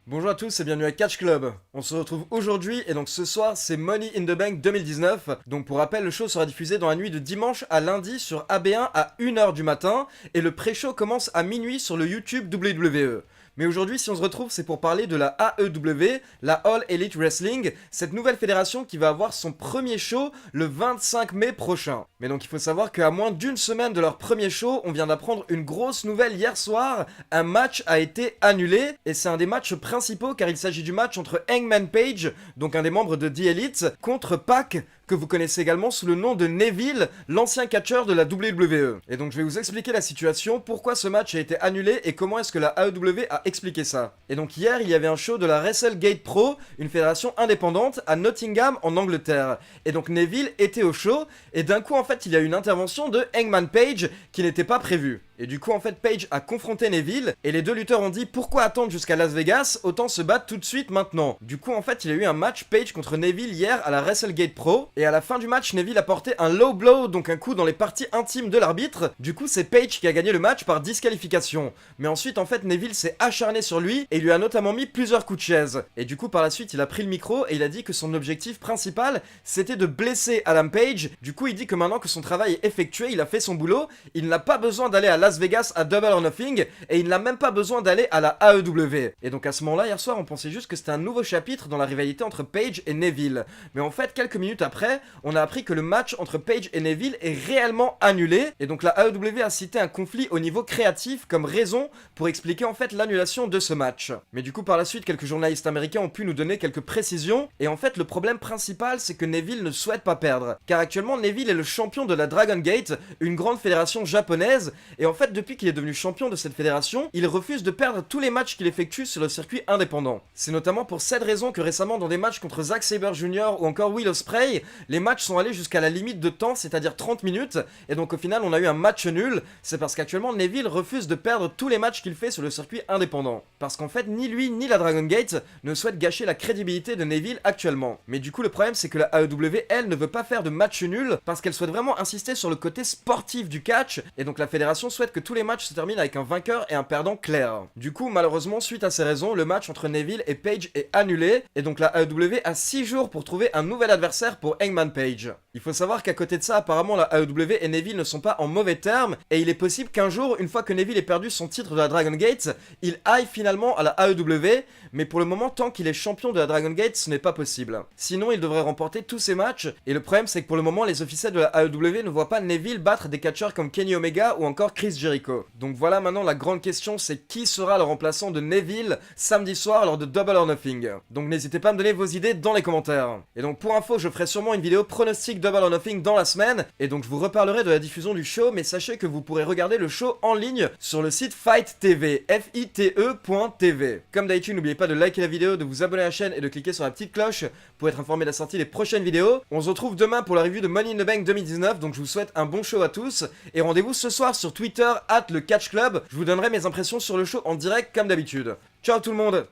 Bonjour à tous et bienvenue à Catch Club. On se retrouve aujourd'hui et donc ce soir c'est Money in the Bank 2019. Donc pour rappel, le show sera diffusé dans la nuit de dimanche à lundi sur AB1 à 1h du matin et le pré-show commence à minuit sur le YouTube WWE. Mais aujourd'hui, si on se retrouve, c'est pour parler de la AEW, la All Elite Wrestling, cette nouvelle fédération qui va avoir son premier show le 25 mai prochain. Mais donc il faut savoir qu'à moins d'une semaine de leur premier show, on vient d'apprendre une grosse nouvelle hier soir. Un match a été annulé, et c'est un des matchs principaux car il s'agit du match entre Hangman Page, donc un des membres de The Elite, contre Pac, que vous connaissez également sous le nom de Neville, l'ancien catcheur de la WWE. Et donc je vais vous expliquer la situation, pourquoi ce match a été annulé et comment est-ce que la AEW a expliqué ça. Et donc hier, il y avait un show de la WrestleGate Pro, une fédération indépendante à Nottingham en Angleterre. Et donc Neville était au show, et d'un coup en fait il y a eu une intervention de Hangman Page qui n'était pas prévue. Et du coup en fait Page a confronté Neville, et les deux lutteurs ont dit pourquoi attendre jusqu'à Las Vegas, autant se battre tout de suite maintenant. Du coup en fait il y a eu un match Page contre Neville hier à la WrestleGate Pro, et à la fin du match Neville a porté un low blow, donc un coup dans les parties intimes de l'arbitre. Du coup c'est Page qui a gagné le match par disqualification. Mais ensuite en fait Neville s'est acharné sur lui, et il lui a notamment mis plusieurs coups de chaise. Et du coup par la suite il a pris le micro, et il a dit que son objectif principal c'était de blesser Adam Page. Du coup il dit que maintenant que son travail est effectué, il a fait son boulot, il n'a pas besoin d'aller à Las Vegas à Double or Nothing, et il n'a même pas besoin d'aller à la AEW. Et donc à ce moment-là, hier soir, on pensait juste que c'était un nouveau chapitre dans la rivalité entre Page et Neville. Mais en fait, quelques minutes après, on a appris que le match entre Page et Neville est réellement annulé, et donc la AEW a cité un conflit au niveau créatif comme raison pour expliquer en fait l'annulation de ce match. Mais du coup, par la suite, quelques journalistes américains ont pu nous donner quelques précisions, et en fait, le problème principal, c'est que Neville ne souhaite pas perdre. Car actuellement, Neville est le champion de la Dragon Gate, une grande fédération japonaise, et en fait, depuis qu'il est devenu champion de cette fédération, il refuse de perdre tous les matchs qu'il effectue sur le circuit indépendant. C'est notamment pour cette raison que récemment, dans des matchs contre Zack Sabre Jr. ou encore Will Ospreay, les matchs sont allés jusqu'à la limite de temps, c'est-à-dire 30 minutes, et donc au final, on a eu un match nul. C'est parce qu'actuellement, Neville refuse de perdre tous les matchs qu'il fait sur le circuit indépendant. Parce qu'en fait, ni lui ni la Dragon Gate ne souhaitent gâcher la crédibilité de Neville actuellement. Mais du coup, le problème, c'est que la AEW, elle, ne veut pas faire de match nul parce qu'elle souhaite vraiment insister sur le côté sportif du catch, et donc la fédération souhaite que tous les matchs se terminent avec un vainqueur et un perdant clair. Du coup, malheureusement, suite à ces raisons, le match entre Neville et Page est annulé, et donc la AEW a 6 jours pour trouver un nouvel adversaire pour Hangman Page. Il faut savoir qu'à côté de ça, apparemment, la AEW et Neville ne sont pas en mauvais termes, et il est possible qu'un jour, une fois que Neville ait perdu son titre de la Dragon Gate, il aille finalement à la AEW, mais pour le moment, tant qu'il est champion de la Dragon Gate, ce n'est pas possible. Sinon, il devrait remporter tous ses matchs, et le problème, c'est que pour le moment, les officiels de la AEW ne voient pas Neville battre des catcheurs comme Kenny Omega ou encore Chris Jericho. Donc voilà, maintenant la grande question, c'est qui sera le remplaçant de Neville samedi soir lors de Double or Nothing. Donc n'hésitez pas à me donner vos idées dans les commentaires. Et donc pour info, je ferai sûrement une vidéo pronostic Double or Nothing dans la semaine, et donc je vous reparlerai de la diffusion du show, mais sachez que vous pourrez regarder le show en ligne sur le site Fight TV, FITE.tv. Comme d'habitude, n'oubliez pas de liker la vidéo, de vous abonner à la chaîne et de cliquer sur la petite cloche pour être informé de la sortie des prochaines vidéos. On se retrouve demain pour la review de Money in the Bank 2019, donc je vous souhaite un bon show à tous, et rendez-vous ce soir sur Twitter @le Catch Club. Je vous donnerai mes impressions sur le show en direct comme d'habitude. Ciao tout le monde!